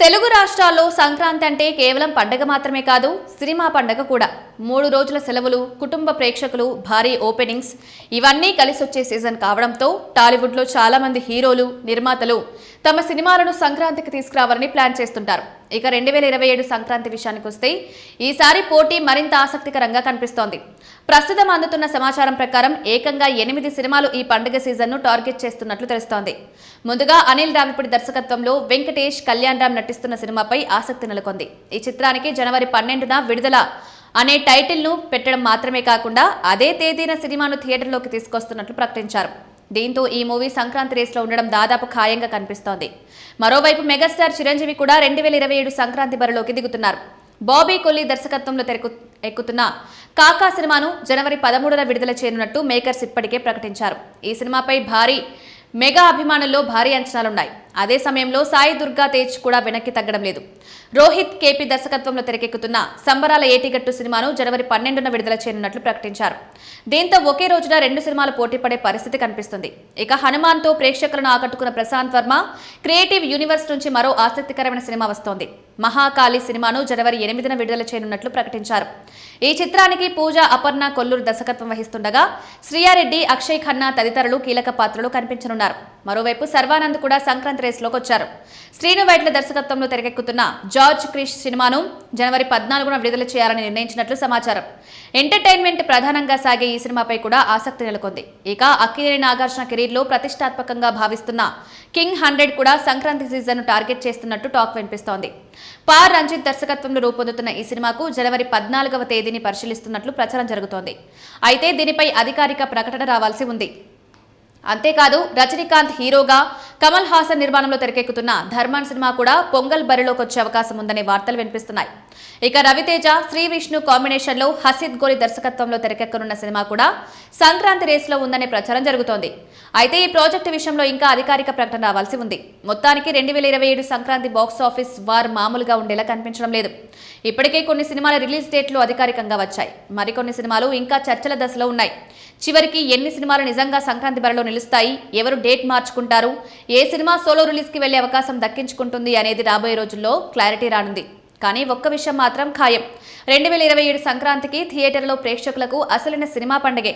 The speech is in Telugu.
తెలుగు రాష్ట్రాల్లో సంక్రాంతి అంటే కేవలం పండగ మాత్రమే కాదు, సినిమా పండగ కూడా. 3 రోజుల సెలవులు, కుటుంబ ప్రేక్షకులు, భారీ ఓపెనింగ్స్ ఇవన్నీ కలిసొచ్చే సీజన్ కావడంతో టాలీవుడ్లో చాలా మంది హీరోలు, నిర్మాతలు తమ సినిమాలను సంక్రాంతికి తీసుకురావాలని ప్లాన్ చేస్తుంటారు. ఇక 2027 సంక్రాంతి విషయానికి వస్తే ఈసారి పోటీ మరింత ఆసక్తికరంగా కనిపిస్తోంది. ప్రస్తుతం అందుతున్న సమాచారం ప్రకారం ఏకంగా 8 సినిమాలు ఈ పండుగ సీజన్ను టార్గెట్ చేస్తున్నట్లు తెలుస్తోంది. ముందుగా అనిల్ రావిపూడి దర్శకత్వంలో వెంకటేష్, కళ్యాణ్ రామ్ నటిస్తున్న సినిమాపై ఆసక్తి నెలకొంది. ఈ చిత్రానికి జనవరి 12న విడుదల అనే టైటిల్ను పెట్టడం మాత్రమే కాకుండా అదే తేదీన సినిమాను థియేటర్లోకి తీసుకొస్తున్నట్లు ప్రకటించారు. దీంతో ఈ మూవీ సంక్రాంతి రేస్లో ఉండడం దాదాపు ఖాయంగా కనిపిస్తోంది. మరోవైపు మెగాస్టార్ చిరంజీవి కూడా 2027 సంక్రాంతి బరిలోకి దిగుతున్నారు. బాబీ కొల్లి దర్శకత్వంలో ఎక్కుతున్న కాకా సినిమాను జనవరి 13న విడుదల చేయనున్నట్టు మేకర్స్ ఇప్పటికే ప్రకటించారు. ఈ సినిమాపై మెగా అభిమానుల్లో భారీ అంచనాలున్నాయి. అదే సమయంలో సాయి దుర్గా తేజ్ కూడా వెనక్కి తగ్గడం లేదు. రోహిత్ కేపీ దర్శకత్వంలో తెరకెక్కుతున్న సంబరాల ఏటిగట్టు సినిమాను జనవరి 12న విడుదల చేయనున్నట్లు ప్రకటించారు. దీంతో ఒకే రోజున 2 సినిమాలు పోటీపడే పరిస్థితి కనిపిస్తుంది. ఇక హనుమాన్తో ప్రేక్షకులను ఆకట్టుకున్న ప్రశాంత్ వర్మ క్రియేటివ్ యూనివర్స్ నుంచి మరో ఆసక్తికరమైన సినిమా వస్తోంది. మహాకాళి సినిమాను జనవరి 8న విడుదల చేయనున్నట్లు ప్రకటించారు. ఈ చిత్రానికి పూజ అపర్ణ కొల్లూరు దర్శకత్వం వహిస్తుండగా శ్రీయారెడ్డి, అక్షయ్ ఖన్నా తదితరులు కీలక పాత్రలు కనిపించనున్నారు. మరోవైపు సర్వానంద్ కూడా సంక్రాంతి రేస్లోకి వచ్చారు. శ్రీను వైట్ల దర్శకత్వంలో తెరకెక్కుతున్న జార్జ్ క్రిష్ సినిమాను జనవరి 14న విడుదల చేయాలని నిర్ణయించినట్లు సమాచారం. ఎంటర్టైన్మెంట్ ప్రధానంగా సాగే ఈ సినిమాపై కూడా ఆసక్తి నెలకొంది. ఇక అక్కినేని నాగార్జున కెరీర్లో ప్రతిష్టాత్మకంగా భావిస్తున్న కింగ్ 100 కూడా సంక్రాంతి సీజన్ను టార్గెట్ చేస్తున్నట్టు టాక్ వినిపిస్తోంది. పార్ రంజిత్ దర్శకత్వంలో రూపొందుతున్న ఈ సినిమాకు జనవరి 14వ తేదీని పరిశీలిస్తున్నట్లు ప్రచారం జరుగుతోంది. అయితే దీనిపై అధికారిక ప్రకటన రావాల్సి ఉంది. అంతేకాదు రజనీకాంత్ హీరోగా, కమల్ హాసన్ నిర్మాణంలో తెరకెక్కుతున్న ధర్మాన్ సినిమా కూడా పొంగల్ బరిలోకి వచ్చే అవకాశం ఉందనే వార్తలు వినిపిస్తున్నాయి. ఇక రవితేజ, శ్రీ విష్ణు కాంబినేషన్లో హసిద్ గోరి దర్శకత్వంలో తెరకెక్కనున్న సినిమా కూడా సంక్రాంతి రేస్లో ఉందనే ప్రచారం జరుగుతోంది. అయితే ఈ ప్రాజెక్టు విషయంలో ఇంకా అధికారిక ప్రకటన రావాల్సి ఉంది. మొత్తానికి 2027 సంక్రాంతి బాక్సాఫీస్ వార్ మామూలుగా ఉండేలా కనిపించడం లేదు. ఇప్పటికే కొన్ని సినిమాల రిలీజ్ డేట్లు అధికారికంగా వచ్చాయి. మరికొన్ని సినిమాలు ఇంకా చర్చల దశలో ఉన్నాయి. చివరికి ఎన్ని సినిమాలు నిజంగా సంక్రాంతి బరిలో నిలుస్తాయి, ఎవరు డేట్ మార్చుకుంటారు, ఏ సినిమా సోలో రిలీజ్కి వెళ్లే అవకాశం దక్కించుకుంటుంది అనేది రాబోయే రోజుల్లో క్లారిటీ రానుంది. కానీ ఒక్క విషయం మాత్రం ఖాయం, 2027 సంక్రాంతికి థియేటర్లో ప్రేక్షకులకు అసలైన సినిమా పండగే.